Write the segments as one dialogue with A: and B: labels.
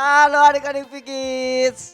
A: Halo adik-adik Pikits,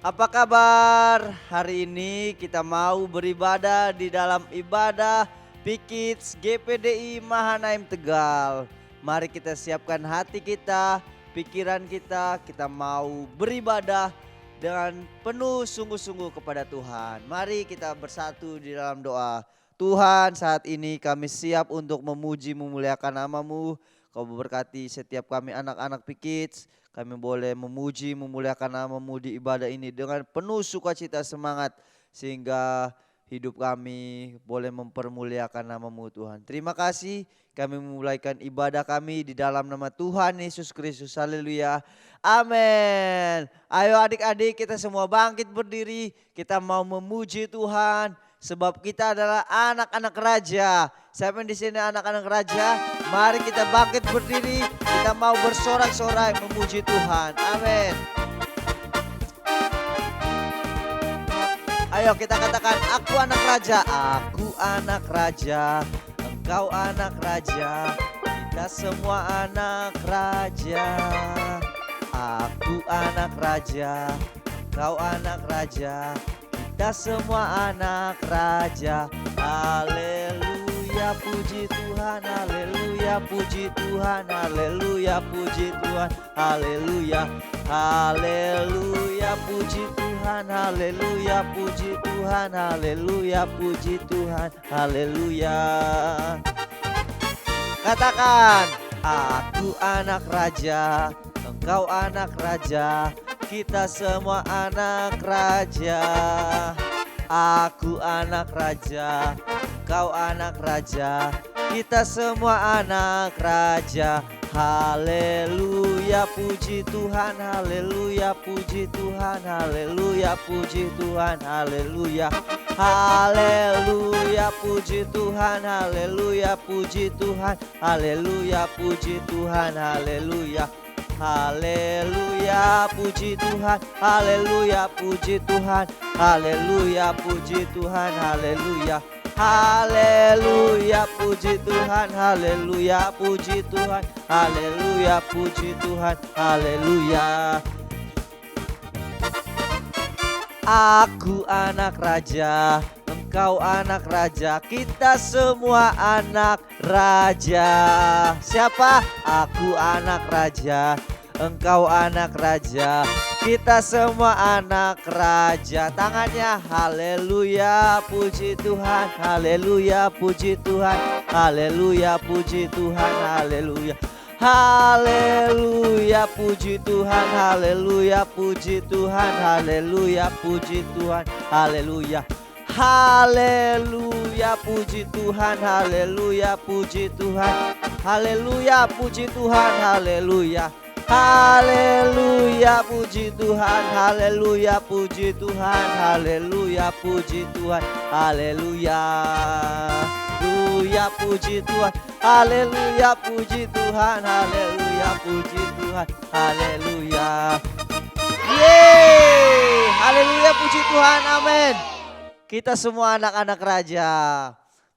A: apa kabar? Hari ini kita mau beribadah di dalam ibadah Pikits GPDI Mahanaim Tegal. Mari kita siapkan hati kita, pikiran kita mau beribadah dengan penuh sungguh-sungguh kepada Tuhan. Mari kita bersatu di dalam doa. Tuhan, saat ini kami siap untuk memuji memuliakan nama-Mu. Kau memberkati setiap kami anak-anak Pikits. Kami boleh memuji memuliakan nama-Mu di ibadah ini dengan penuh sukacita semangat. Sehingga hidup kami boleh mempermuliakan nama-Mu Tuhan. Terima kasih kami memulaikan ibadah kami di dalam nama Tuhan Yesus Kristus. Haleluya. Amin. Ayo adik-adik kita semua bangkit berdiri. Kita mau memuji Tuhan. Sebab kita adalah anak-anak raja. Siapa yang di sini anak-anak raja? Mari kita bangkit berdiri. Kita mau bersorak-sorai memuji Tuhan. Amin. Ayo kita katakan, aku anak raja. Aku anak raja. Engkau anak raja. Kita semua anak raja. Aku anak raja. Engkau anak raja. Kita semua anak raja. Haleluya, puji Tuhan. Haleluya, puji Tuhan. Haleluya, puji Tuhan. Haleluya. Haleluya, puji Tuhan. Haleluya, puji Tuhan. Haleluya, puji Tuhan. Haleluya. Katakan, aku anak raja. Engkau anak raja. Kita semua anak raja. Aku anak raja. Kau anak raja. Kita semua anak raja. Haleluya, puji Tuhan. Haleluya, puji Tuhan. Haleluya, puji Tuhan. Haleluya. Haleluya, puji Tuhan. Haleluya, puji Tuhan. Haleluya, puji Tuhan. Haleluya. Haleluya, puji Tuhan. Haleluya, puji Tuhan. Haleluya, puji Tuhan. Haleluya. Haleluya, puji Tuhan. Haleluya, puji Tuhan. Haleluya, puji Tuhan. Haleluya. Aku anak raja. Engkau anak raja, kita semua anak raja. Siapa? Aku anak raja, engkau anak raja, kita semua anak raja. Tangannya, haleluya, puji Tuhan, haleluya, puji Tuhan, haleluya, puji Tuhan, haleluya. Haleluya, puji Tuhan, haleluya, puji Tuhan, haleluya, puji Tuhan, haleluya. Haleluya, puji Tuhan. Haleluya, puji Tuhan. Haleluya, puji Tuhan. Haleluya. Haleluya, puji Tuhan. Haleluya, puji Tuhan. Haleluya, puji Tuhan. Haleluya. Haleluya, puji Tuhan. Haleluya, puji Tuhan. Haleluya, puji Tuhan. Haleluya. Yeay. Haleluya, puji Tuhan. Amin. Kita semua anak-anak raja.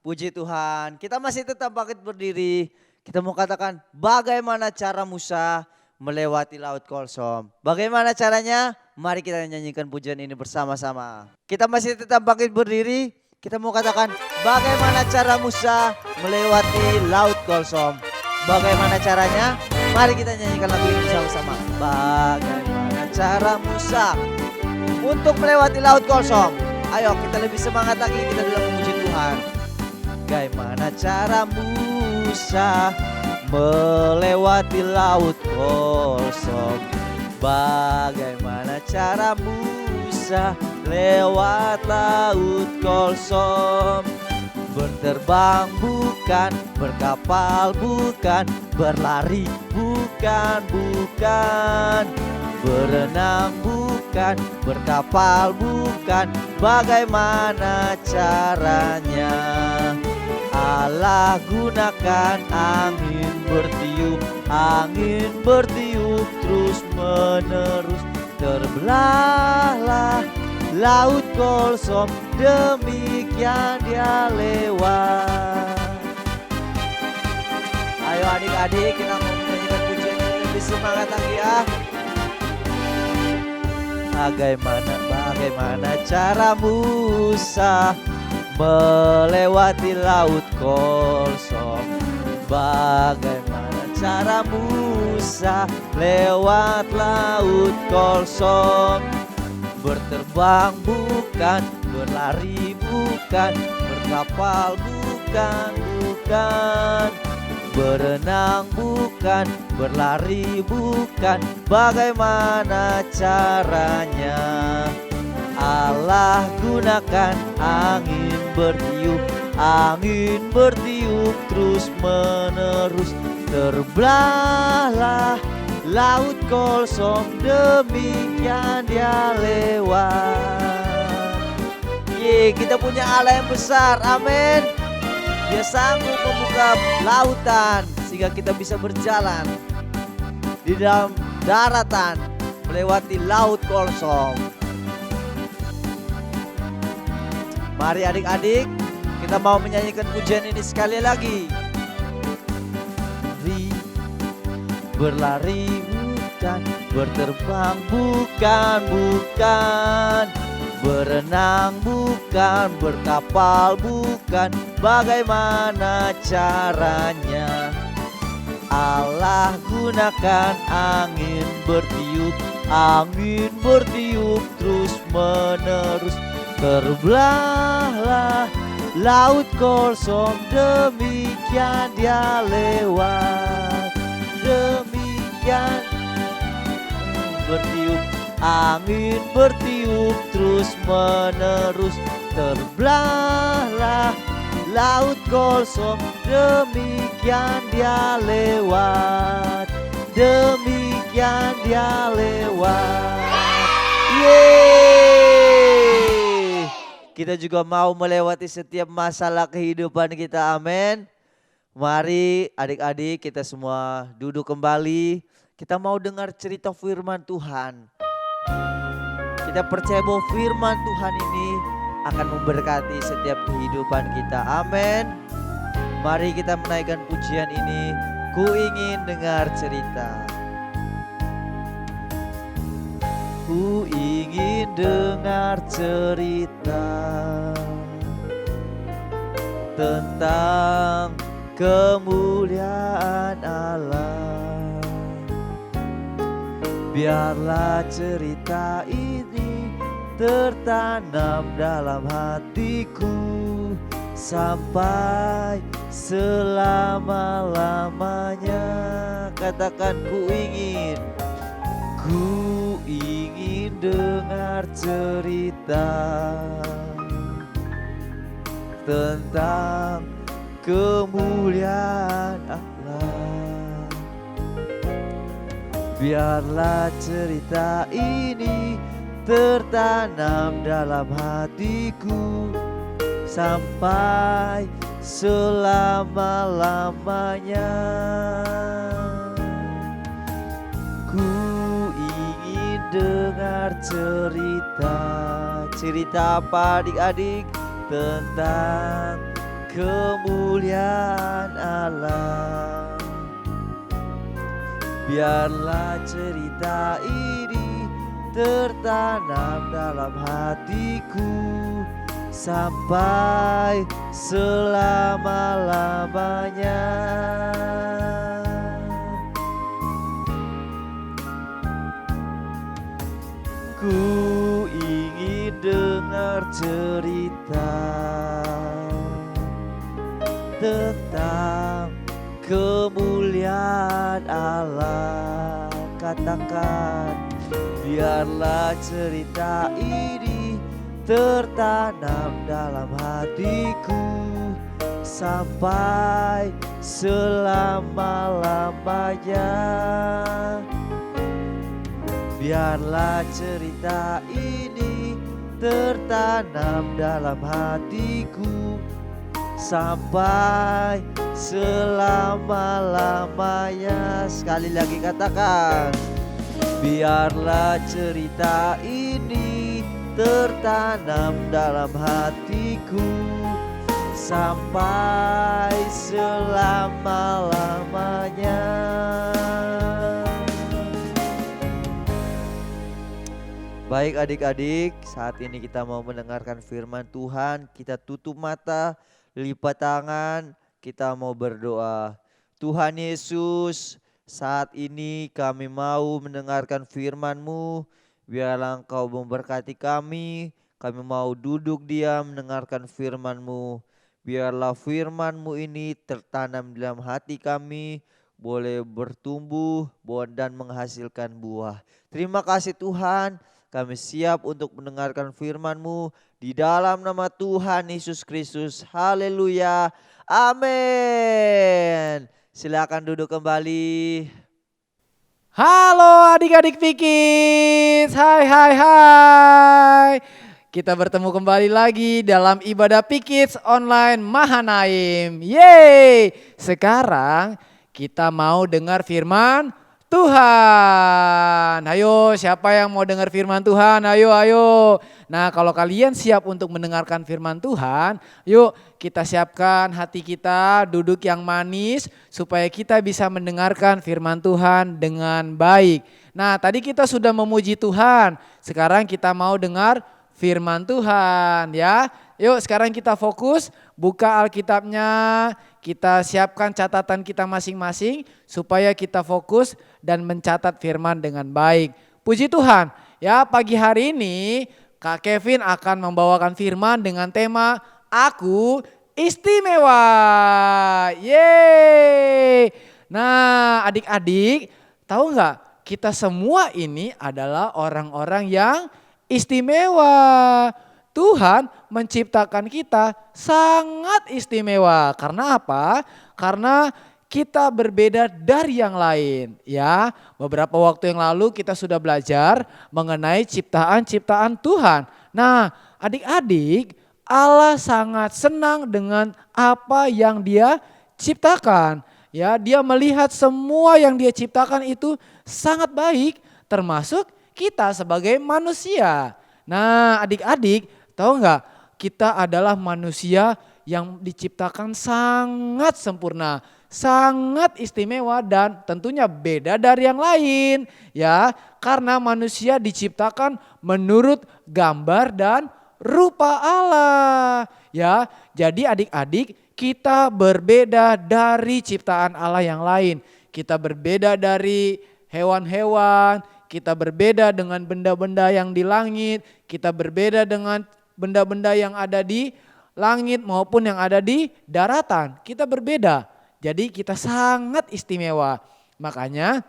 A: Puji Tuhan. Kita masih tetap bangkit berdiri. Kita mau katakan bagaimana cara Musa melewati Laut Kolsom. Bagaimana caranya? Mari kita nyanyikan pujian ini bersama-sama. Kita masih tetap bangkit berdiri. Kita mau katakan bagaimana cara Musa melewati Laut Kolsom. Bagaimana caranya? Mari kita nyanyikan lagu ini bersama-sama. Bagaimana cara Musa untuk melewati Laut Kolsom. Ayo kita lebih semangat lagi, kita bilang memuji Tuhan. Bagaimana cara Musa melewati Laut Kolsom. Bagaimana cara Musa lewat Laut Kolsom. Berterbang bukan, berkapal bukan, berlari bukan, berenang bukan, berkapal bukan, bagaimana caranya? Allah gunakan angin bertiup terus menerus, terbelahlah Laut Kolsom, demikian dia lewat. Ayo adik-adik kita mau menyanyikan pujian ini lebih semangat lagi ya. Bagaimana cara Musa melewati laut kosong? Bagaimana cara Musa lewat laut kosong? Berterbang bukan, berlari bukan, berkapal bukan, berenang bukan, berlari bukan. Bagaimana caranya? Allah gunakan angin bertiup terus menerus. Terbelahlah laut kosong, demikian dia lewat. Kita punya Allah yang besar, amin. Dia sanggup membuka lautan sehingga kita bisa berjalan di dalam daratan melewati laut kosong. Mari adik-adik, kita mau menyanyikan pujian ini sekali lagi. Berlari bukan, berterbang bukan, berenang bukan, berkapal bukan. Bagaimana caranya? Allah gunakan angin bertiup terus menerus. Terbelahlah laut kosong, demikian dia lewat. Demikian angin bertiup terus menerus. Terbelahlah laut kosong, demikian dia lewat. Demikian dia lewat. Yeay! Kita juga mau melewati setiap masalah kehidupan kita, amin. Mari adik-adik kita semua duduk kembali. Kita mau dengar cerita firman Tuhan. Kita percaya bahwa firman Tuhan ini akan memberkati setiap kehidupan kita. Amin. Mari kita menaikkan pujian ini. Ku ingin dengar cerita. Ku ingin dengar cerita tentang kemuliaan Allah. Biarlah cerita ini tertanam dalam hatiku sampai selama-lamanya. Katakan ku ingin dengar cerita tentang kemuliaan Allah. Biarlah cerita ini tertanam dalam hatiku sampai selama-lamanya. Ku ingin dengar cerita apa adik-adik? Tentang kemuliaan Allah. Biarlah cerita ini tertanam dalam hatiku sampai selama-lamanya. Ku ingin dengar cerita tentang kemuliaan Allah. Katakan, biarlah cerita ini tertanam dalam hatiku sampai selama-lamanya. Biarlah cerita ini tertanam dalam hatiku sampai selama-lamanya. Sekali lagi katakan, biarlah cerita ini tertanam dalam hatiku sampai selama-lamanya. Baik adik-adik, saat ini kita mau mendengarkan firman Tuhan. Kita tutup mata, lipat tangan, kita mau berdoa. Tuhan Yesus, saat ini kami mau mendengarkan firman-Mu. Biarlah Engkau memberkati kami. Kami mau duduk diam mendengarkan firman-Mu. Biarlah firman-Mu ini tertanam dalam hati kami, boleh bertumbuh dan menghasilkan buah. Terima kasih Tuhan. Kami siap untuk mendengarkan firman-Mu di dalam nama Tuhan Yesus Kristus. Haleluya. Amin. Silakan duduk kembali.
B: Halo adik-adik Pikis, hai. Kita bertemu kembali lagi dalam ibadah Pikis online Mahanaim. Yeay, sekarang kita mau dengar firman Tuhan. Ayo, siapa yang mau dengar firman Tuhan? Ayo. Nah, kalau kalian siap untuk mendengarkan firman Tuhan, yuk kita siapkan hati kita, duduk yang manis supaya kita bisa mendengarkan firman Tuhan dengan baik. Nah, tadi kita sudah memuji Tuhan. Sekarang kita mau dengar firman Tuhan ya. Yuk sekarang kita fokus, buka Alkitabnya, kita siapkan catatan kita masing-masing supaya kita fokus dan mencatat firman dengan baik. Puji Tuhan ya, pagi hari ini Kak Kevin akan membawakan firman dengan tema Aku Istimewa. Yeay. Nah adik-adik, tahu nggak, kita semua ini adalah orang-orang yang istimewa. Tuhan menciptakan kita sangat istimewa. Karena apa? Karena kita berbeda dari yang lain ya. Beberapa waktu yang lalu kita sudah belajar mengenai ciptaan-ciptaan Tuhan. Nah, adik-adik, Allah sangat senang dengan apa yang Dia ciptakan. Ya, Dia melihat semua yang Dia ciptakan itu sangat baik, termasuk kita sebagai manusia. Nah, adik-adik, tahu nggak, kita adalah manusia yang diciptakan sangat sempurna, sangat istimewa dan tentunya beda dari yang lain ya, karena manusia diciptakan menurut gambar dan rupa Allah ya. Jadi adik-adik, kita berbeda dari ciptaan Allah yang lain. Kita berbeda dari hewan-hewan, kita berbeda dengan benda-benda yang di langit, kita berbeda dengan benda-benda yang ada di langit maupun yang ada di daratan. Kita berbeda, jadi kita sangat istimewa. Makanya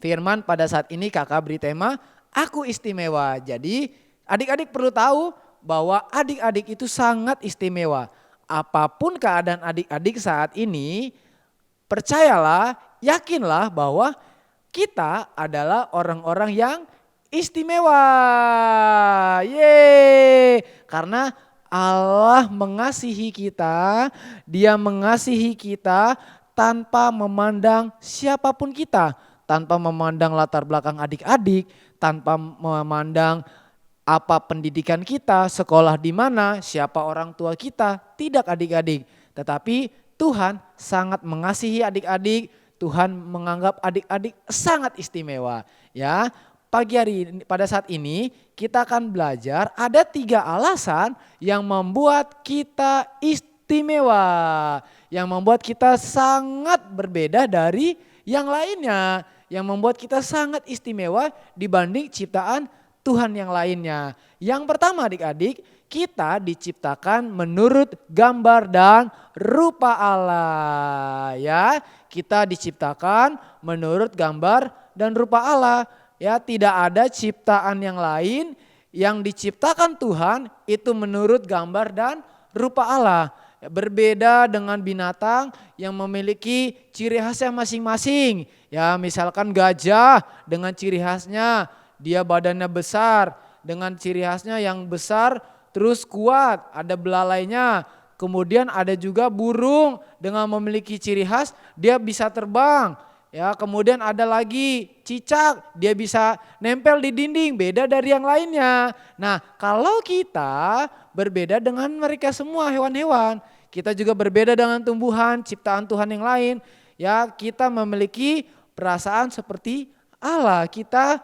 B: firman pada saat ini kakak beri tema Aku Istimewa. Jadi adik-adik perlu tahu bahwa adik-adik itu sangat istimewa. Apapun keadaan adik-adik saat ini, percayalah, yakinlah bahwa kita adalah orang-orang yang istimewa. Yeay. Karena Allah mengasihi kita, Dia mengasihi kita tanpa memandang siapapun kita. Tanpa memandang latar belakang adik-adik, tanpa memandang apa pendidikan kita, sekolah di mana, siapa orang tua kita. Tidak adik-adik, tetapi Tuhan sangat mengasihi adik-adik. Tuhan menganggap adik-adik sangat istimewa ya. Pagi hari ini, pada saat ini kita akan belajar ada 3 alasan yang membuat kita istimewa. Yang membuat kita sangat berbeda dari yang lainnya. Yang membuat kita sangat istimewa dibanding ciptaan Tuhan yang lainnya. Yang pertama adik-adik, kita diciptakan menurut gambar dan rupa Allah ya. Kita diciptakan menurut gambar dan rupa Allah ya. Tidak ada ciptaan yang lain yang diciptakan Tuhan itu menurut gambar dan rupa Allah. Berbeda dengan binatang yang memiliki ciri khasnya masing-masing. Ya, misalkan gajah dengan ciri khasnya dia badannya besar, dengan ciri khasnya yang besar terus kuat, ada belalainya. Kemudian ada juga burung dengan memiliki ciri khas dia bisa terbang. Ya, kemudian ada lagi cicak, dia bisa nempel di dinding, beda dari yang lainnya. Nah, kalau kita berbeda dengan mereka semua hewan-hewan, kita juga berbeda dengan tumbuhan, ciptaan Tuhan yang lain. Ya, kita memiliki perasaan seperti Allah. Kita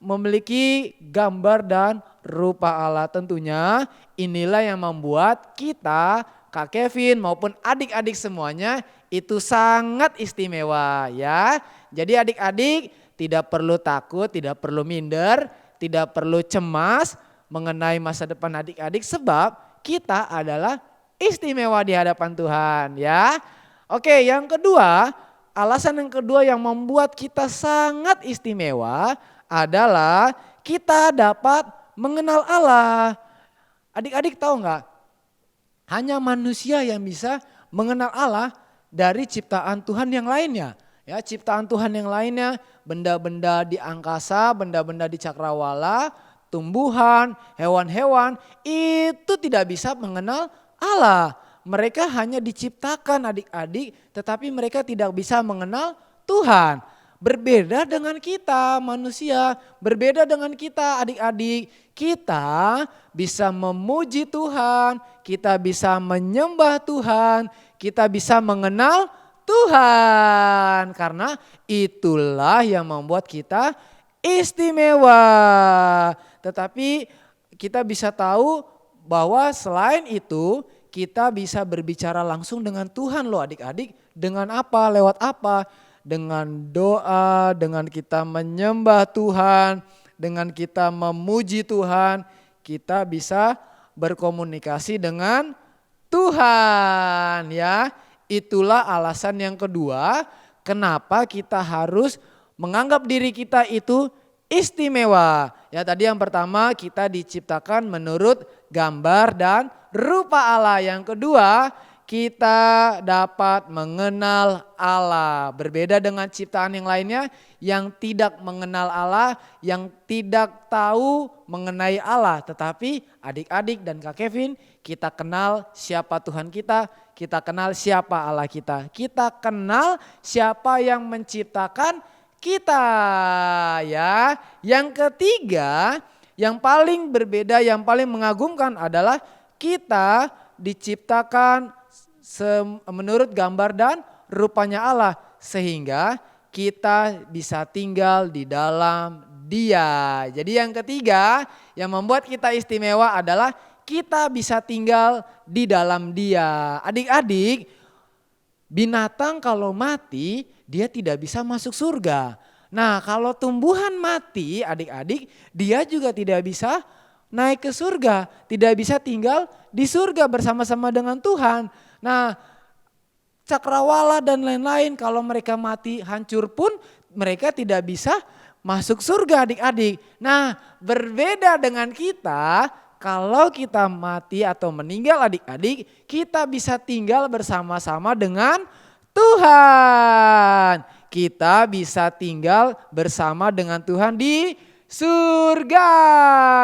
B: memiliki gambar dan rupa Allah. Tentunya inilah yang membuat kita, Kak Kevin maupun adik-adik semuanya itu sangat istimewa ya. Jadi adik-adik tidak perlu takut, tidak perlu minder, tidak perlu cemas mengenai masa depan adik-adik sebab kita adalah istimewa di hadapan Tuhan ya. Oke, yang kedua, alasan yang kedua yang membuat kita sangat istimewa adalah kita dapat mengenal Allah. Adik-adik tahu nggak? Hanya manusia yang bisa mengenal Allah dari ciptaan Tuhan yang lainnya. Ya, ciptaan Tuhan yang lainnya, benda-benda di angkasa, benda-benda di cakrawala, tumbuhan, hewan-hewan itu tidak bisa mengenal Allah. Mereka hanya diciptakan adik-adik, tetapi mereka tidak bisa mengenal Tuhan. Berbeda dengan kita manusia, berbeda dengan kita adik-adik. Kita bisa memuji Tuhan, kita bisa menyembah Tuhan, kita bisa mengenal Tuhan. Karena itulah yang membuat kita istimewa. Tetapi kita bisa tahu bahwa selain itu kita bisa berbicara langsung dengan Tuhan loh adik-adik. Dengan apa? Lewat apa? Dengan doa, dengan kita menyembah Tuhan, dengan kita memuji Tuhan, kita bisa berkomunikasi dengan Tuhan ya. Itulah alasan yang kedua kenapa kita harus menganggap diri kita itu istimewa. Ya tadi yang pertama kita diciptakan menurut gambar dan rupa Allah. Yang kedua kita dapat mengenal Allah. Berbeda dengan ciptaan yang lainnya yang tidak mengenal Allah, yang tidak tahu mengenai Allah. Tetapi adik-adik dan Kak Kevin, kita kenal siapa Tuhan kita kenal siapa Allah kita. Kita kenal siapa yang menciptakan kita ya. Yang ketiga, yang paling berbeda, yang paling mengagumkan adalah kita diciptakan menurut gambar dan rupanya Allah. Sehingga kita bisa tinggal di dalam Dia. Jadi yang ketiga yang membuat kita istimewa adalah kita bisa tinggal di dalam Dia. Adik-adik, binatang kalau mati dia tidak bisa masuk surga. Nah kalau tumbuhan mati adik-adik dia juga tidak bisa naik ke surga. Tidak bisa tinggal di surga bersama-sama dengan Tuhan. Nah cakrawala dan lain-lain kalau mereka mati hancur pun mereka tidak bisa masuk surga adik-adik. Nah berbeda dengan kita, kalau kita mati atau meninggal adik-adik, kita bisa tinggal bersama-sama dengan Tuhan. Kita bisa tinggal bersama dengan Tuhan di surga.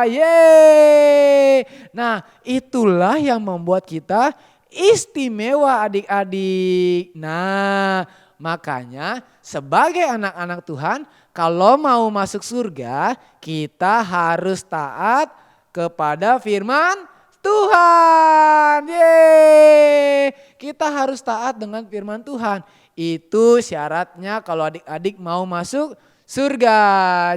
B: Yeay. Nah itulah yang membuat kita istimewa adik-adik. Nah makanya sebagai anak-anak Tuhan kalau mau masuk surga kita harus taat kepada firman Tuhan. Yeay. Kita harus taat dengan firman Tuhan. Itu syaratnya kalau adik-adik mau masuk surga.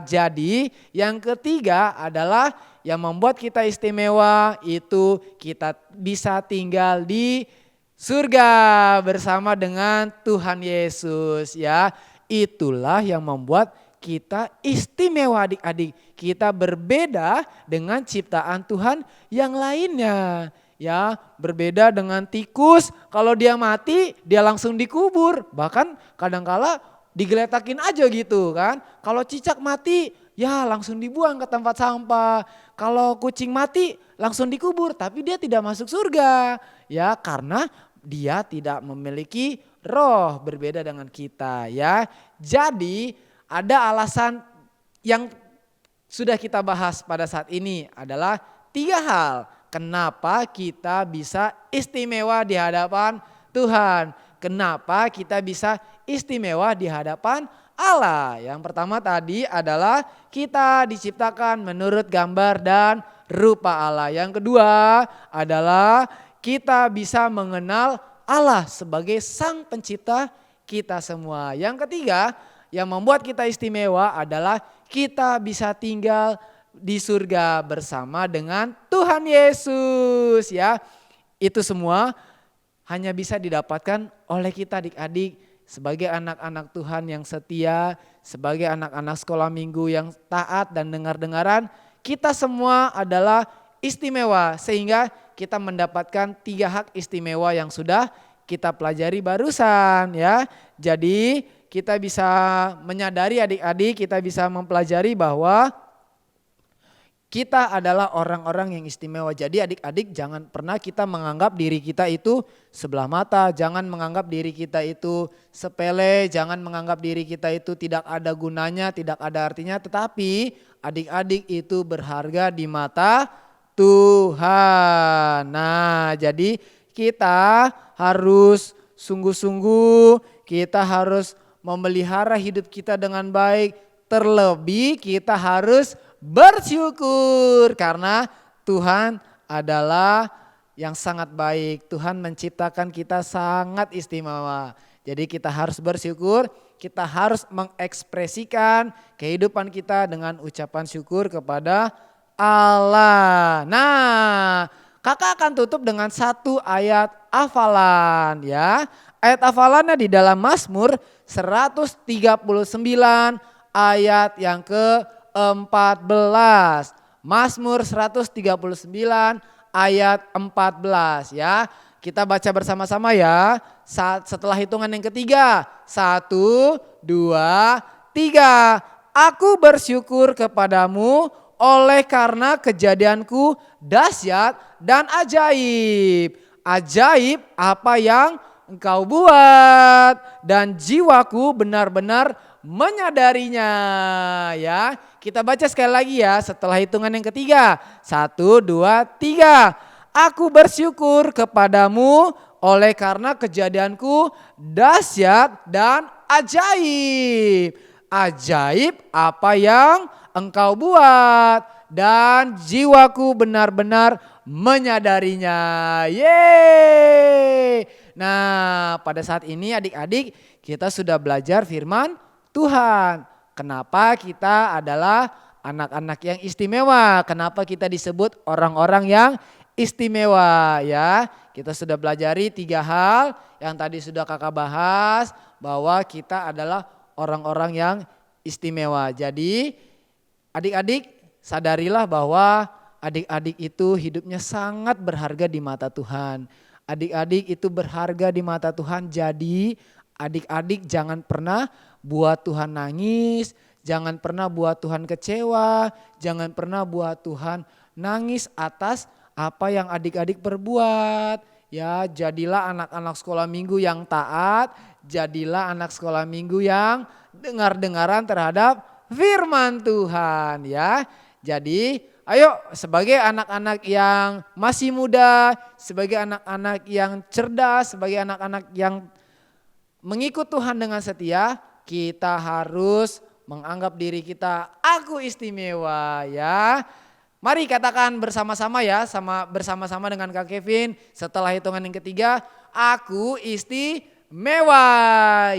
B: Jadi yang ketiga adalah yang membuat kita istimewa itu kita bisa tinggal di surga bersama dengan Tuhan Yesus ya. Itulah yang membuat kita istimewa adik-adik. Kita berbeda dengan ciptaan Tuhan yang lainnya. Ya, berbeda dengan tikus, kalau dia mati dia langsung dikubur. Bahkan kadangkala digeletakin aja gitu kan. Kalau cicak mati ya langsung dibuang ke tempat sampah. Kalau kucing mati langsung dikubur tapi dia tidak masuk surga. Ya, karena dia tidak memiliki roh, berbeda dengan kita ya. Jadi ada alasan yang sudah kita bahas pada saat ini adalah 3 hal. Kenapa kita bisa istimewa di hadapan Tuhan? Kenapa kita bisa istimewa di hadapan Allah? Yang pertama tadi adalah kita diciptakan menurut gambar dan rupa Allah. Yang kedua adalah kita bisa mengenal Allah sebagai Sang Pencipta kita semua. Yang ketiga yang membuat kita istimewa adalah kita bisa tinggal di surga bersama dengan Tuhan Yesus ya. Itu semua hanya bisa didapatkan oleh kita adik-adik sebagai anak-anak Tuhan yang setia, sebagai anak-anak sekolah minggu yang taat dan dengar-dengaran. Kita semua adalah istimewa sehingga kita mendapatkan 3 hak istimewa yang sudah kita pelajari barusan ya. Jadi kita bisa menyadari adik-adik, kita bisa mempelajari bahwa kita adalah orang-orang yang istimewa. Jadi adik-adik jangan pernah kita menganggap diri kita itu sebelah mata. Jangan menganggap diri kita itu sepele. Jangan menganggap diri kita itu tidak ada gunanya, tidak ada artinya. Tetapi adik-adik itu berharga di mata Tuhan. Nah jadi kita harus sungguh-sungguh, kita harus memelihara hidup kita dengan baik. Terlebih kita harus bersyukur karena Tuhan adalah yang sangat baik. Tuhan menciptakan kita sangat istimewa. Jadi kita harus bersyukur, kita harus mengekspresikan kehidupan kita dengan ucapan syukur kepada Allah. Nah, kakak akan tutup dengan 1 ayat hafalan ya. Ayat hafalannya di dalam Mazmur 139 ayat yang ke-14. Mazmur 139 ayat 14 ya. Kita baca bersama-sama ya. Setelah hitungan yang ketiga. 1, 2, 3. Aku bersyukur kepadamu oleh karena kejadianku dahsyat dan ajaib. Ajaib apa yang engkau buat dan jiwaku benar-benar menyadarinya ya. Kita baca sekali lagi ya setelah hitungan yang ketiga. 1, 2, 3. Aku bersyukur kepadamu oleh karena kejadianku dahsyat dan ajaib. Ajaib apa yang engkau buat dan jiwaku benar-benar menyadarinya. Yeay. Nah pada saat ini adik-adik kita sudah belajar firman Tuhan. Kenapa kita adalah anak-anak yang istimewa? Kenapa kita disebut orang-orang yang istimewa ya? Kita sudah belajari 3 hal yang tadi sudah kakak bahas bahwa kita adalah orang-orang yang istimewa. Jadi adik-adik sadarilah bahwa adik-adik itu hidupnya sangat berharga di mata Tuhan. Adik-adik itu berharga di mata Tuhan, jadi adik-adik jangan pernah buat Tuhan nangis, jangan pernah buat Tuhan kecewa, jangan pernah buat Tuhan nangis atas apa yang adik-adik perbuat. Ya, jadilah anak-anak sekolah minggu yang taat, jadilah anak sekolah minggu yang dengar-dengaran terhadap firman Tuhan ya. Jadi ayo sebagai anak-anak yang masih muda, sebagai anak-anak yang cerdas, sebagai anak-anak yang mengikut Tuhan dengan setia, kita harus menganggap diri kita aku istimewa ya. Mari katakan bersama-sama ya, bersama-sama dengan Kak Kevin setelah hitungan yang ketiga, aku istimewa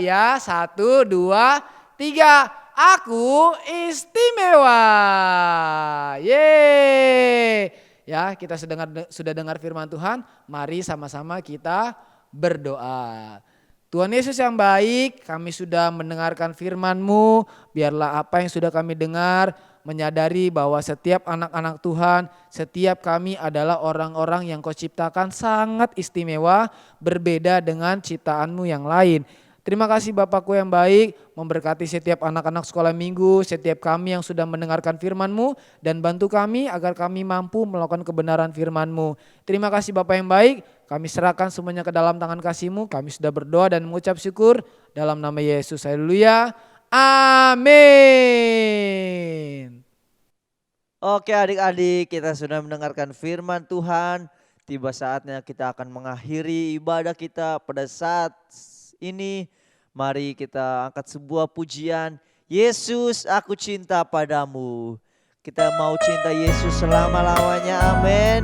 B: ya. 1, 2, 3. Aku istimewa. Yeay. Ya, kita sudah dengar firman Tuhan. Mari sama-sama kita berdoa. Tuhan Yesus yang baik, kami sudah mendengarkan firman-Mu. Biarlah apa yang sudah kami dengar menyadari bahwa setiap anak-anak Tuhan, setiap kami adalah orang-orang yang Kau ciptakan sangat istimewa, berbeda dengan ciptaan-Mu yang lain. Terima kasih Bapakku yang baik, memberkati setiap anak-anak sekolah minggu, setiap kami yang sudah mendengarkan firman-Mu, dan bantu kami agar kami mampu melakukan kebenaran firman-Mu. Terima kasih Bapak yang baik, kami serahkan semuanya ke dalam tangan kasih-Mu, kami sudah berdoa dan mengucap syukur dalam nama Yesus. Haleluya, amin.
A: Oke adik-adik, kita sudah mendengarkan firman Tuhan. Tiba saatnya kita akan mengakhiri ibadah kita pada saat ini. Mari kita angkat sebuah pujian. Yesus, aku cinta padamu. Kita mau cinta Yesus selama-lamanya, amin.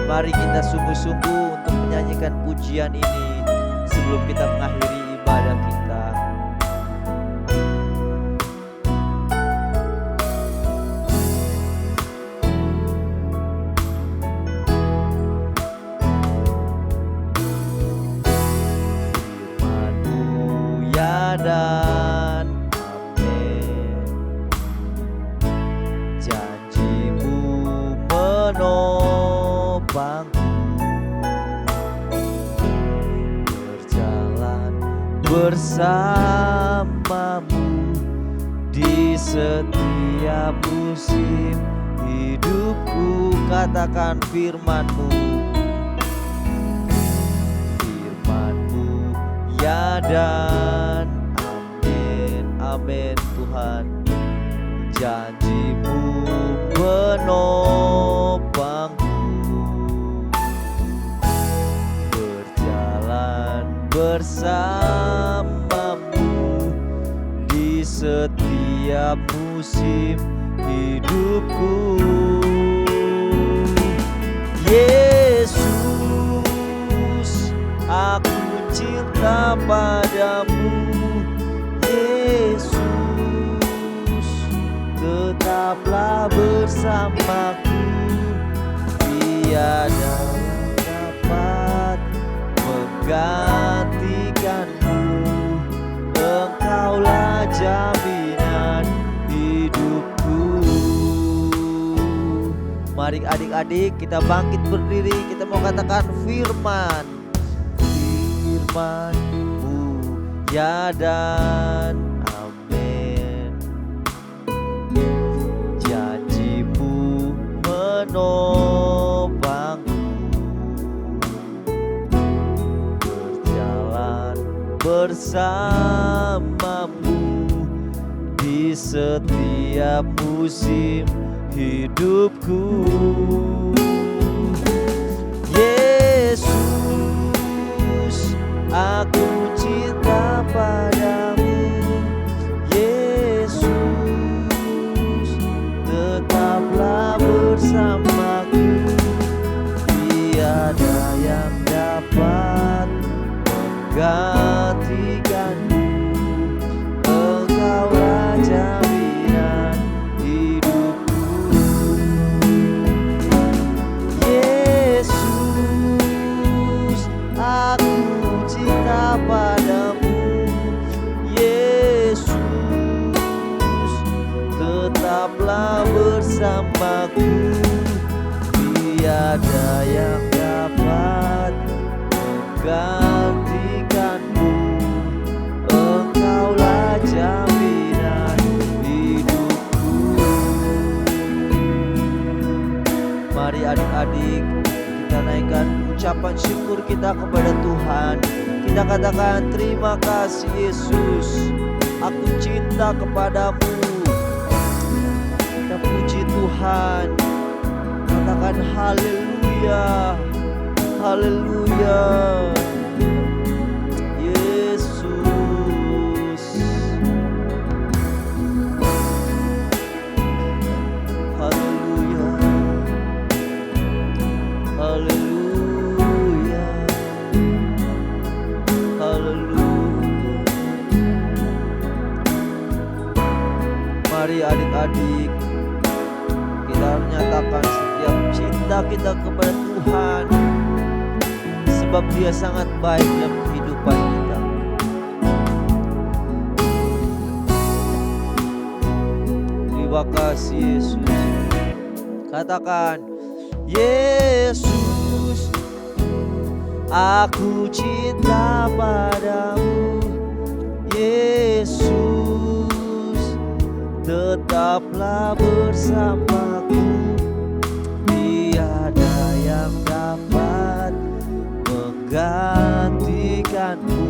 A: Mari kita sungguh-sungguh untuk menyanyikan pujian ini sebelum kita mengakhiri ibadah kita. bersamamu di setiap musim hidupku. Katakan firman-Mu, firman-Mu ya dan amin, amin Tuhan. Janji-Mu menopangku, berjalan bersamamu di setiap musim hidupku. Yesus, aku cinta padamu. Yesus, tetaplah bersamaku. Tiada yang dapat menggantikanmu. Engkaulah jaminan hidupku. Mari adik-adik kita bangkit berdiri. Kita mau katakan firman, firman-Mu ya dan amin. Janji-Mu menopangku, berjalan bersamamu di setiap musim hidupku. Yesus, aku cinta padamu. Yesus, tetaplah bersamaku. Tiada yang dapat menggantikanmu. Engkaulah jaminan hidupku. Yesus, aku cinta padamu. Yesus, tetaplah bersamaku. Tiada yang dapat menggantikanmu. Engkaulah jaminan hidupku. Mari adik-adik kita naikkan ucapan syukur kita kepada Tuhan. Kita katakan terima kasih Yesus, aku cinta kepadamu. Kita puji Tuhan. Katakan haleluya, haleluya. Yesus, haleluya, haleluya, haleluya. Mari adik-adik kita menyatakan setiap cinta kita kepada Tuhan, sebab Dia sangat baik dalam kehidupan kita. Terima kasih Yesus. Katakan, Yesus, aku cinta padamu. Yesus, tetaplah bersamaku. Tiada yang dapat menggantikanmu.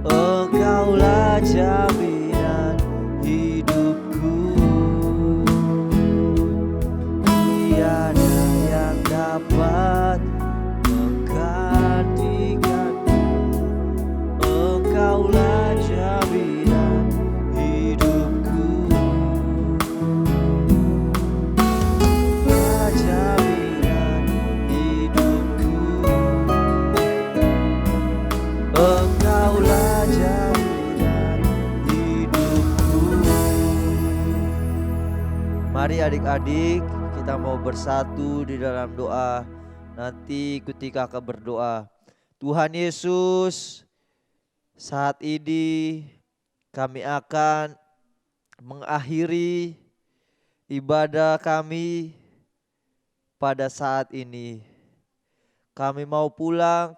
A: Engkaulah jaminan hidupku. Tiada yang dapat menggantikanmu. Engkaulah jaminan hidupku. Jaminan hidupku. Engkaulah jaminan hidupku. Mari adik-adik kita mau bersatu di dalam doa. Nanti ikuti kakak berdoa. Tuhan Yesus, saat ini kami akan mengakhiri ibadah kami pada saat ini. Kami mau pulang,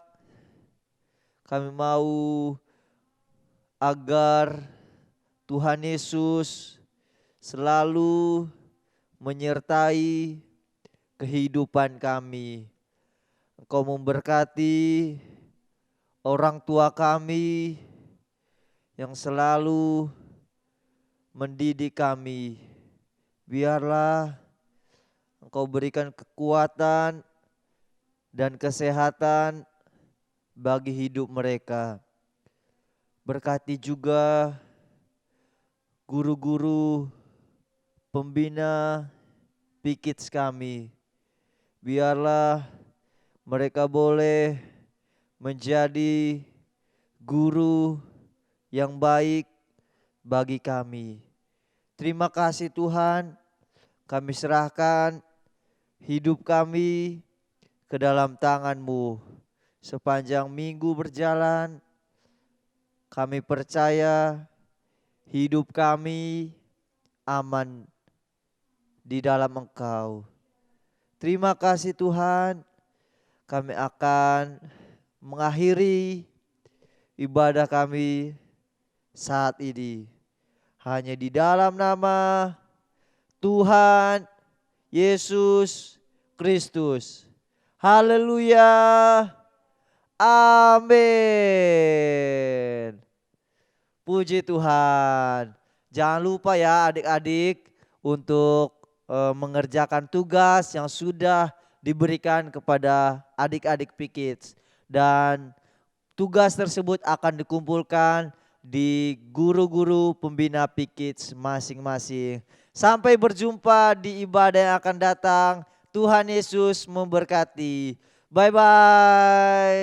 A: kami mau agar Tuhan Yesus selalu menyertai kehidupan kami. Engkau memberkati orang tua kami yang selalu mendidik kami. Biarlah Engkau berikan kekuatan dan kesehatan bagi hidup mereka. Berkati juga guru-guru pembina P-Kids kami. Biarlah mereka boleh menjadi guru yang baik bagi kami. Terima kasih Tuhan, kami serahkan hidup kami ke dalam tangan-Mu. Sepanjang minggu berjalan, kami percaya hidup kami aman di dalam Engkau. Terima kasih Tuhan, kami akan mengakhiri ibadah kami saat ini. Hanya di dalam nama Tuhan Yesus Kristus. Haleluya. Amin. Puji Tuhan. Jangan lupa ya adik-adik untuk mengerjakan tugas yang sudah diberikan kepada adik-adik P-Kids. Dan tugas tersebut akan dikumpulkan di guru-guru pembina P-Kids masing-masing. Sampai berjumpa di ibadah yang akan datang. Tuhan Yesus memberkati. Bye-bye.